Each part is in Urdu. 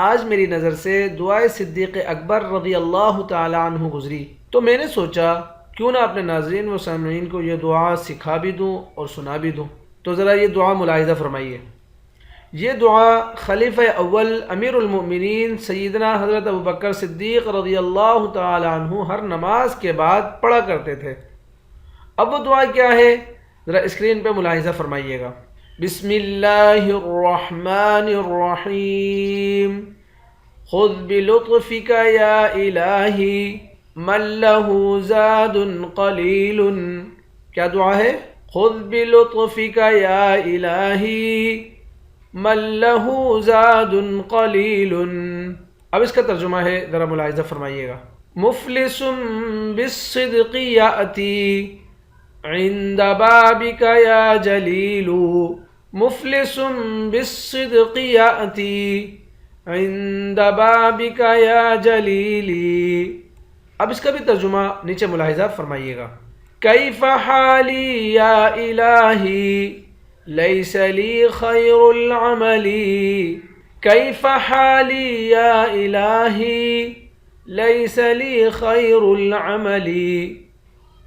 آج میری نظر سے دعائے صدیق اکبر رضی اللہ تعالی عنہ گزری، تو میں نے سوچا کیوں نہ اپنے ناظرین و سامعین کو یہ دعا سکھا بھی دوں اور سنا بھی دوں۔ تو ذرا یہ دعا ملاحظہ فرمائیے۔ یہ دعا خلیفہ اول امیر المؤمنین سیدنا حضرت ابوبکر صدیق رضی اللہ تعالی عنہ ہر نماز کے بعد پڑھا کرتے تھے۔ اب وہ دعا کیا ہے، ذرا اسکرین پہ ملاحظہ فرمائیے گا۔ بسم اللہ الرحمن الرحیم خذ بلطفک یا الہی من لہ زاد قلیل۔ کیا دعا ہے؟ خذ بلطفک یا الہی من لہ زاد قلیل۔ اب اس کا ترجمہ ہے، ذرا ملاحظہ فرمائیے گا۔ مفلس بالصدق یاتی عند بابک یا جلیل۔ مفلس بالصدق یاتی عند بابک یا جلیل۔ اب اس کا بھی ترجمہ نیچے ملاحظہ فرمائیے گا۔ کیف حالی یا الہی لیس لی خیر العمل۔ کیف حالی یا الہی لیس لی خیر العمل۔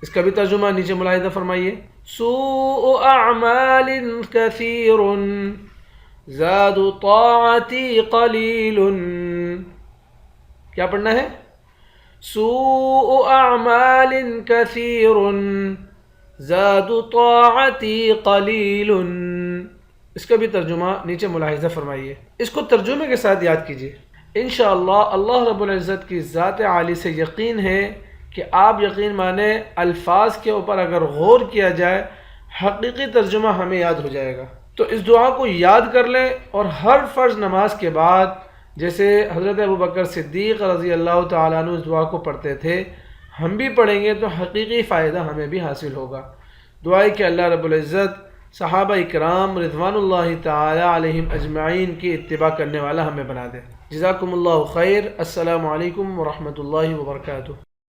اس کا بھی ترجمہ نیچے ملاحظہ فرمائیے۔ سوء اعمال کثیر زاد طاعتی قلیل۔ کیا پڑھنا ہے؟ سوء اعمال کثیر زاد طاعتی قلیل۔ اس کا بھی ترجمہ نیچے ملاحظہ فرمائیے۔ اس کو ترجمے کے ساتھ یاد کیجیے۔ انشاءاللہ اللہ رب العزت کی ذات عالی سے یقین ہے کہ آپ یقین مانیں الفاظ کے اوپر اگر غور کیا جائے حقیقی ترجمہ ہمیں یاد ہو جائے گا۔ تو اس دعا کو یاد کر لیں اور ہر فرض نماز کے بعد جیسے حضرت ابوبکر صدیق رضی اللہ تعالیٰ عنہ اس دعا کو پڑھتے تھے ہم بھی پڑھیں گے تو حقیقی فائدہ ہمیں بھی حاصل ہوگا۔ دعائیں کہ اللہ رب العزت صحابہ اکرام رضوان اللہ تعالی علیہم اجمعین کی اتباع کرنے والا ہمیں بنا دے۔ جزاکم اللہ خیر۔ السلام علیکم ورحمۃ اللہ وبرکاتہ۔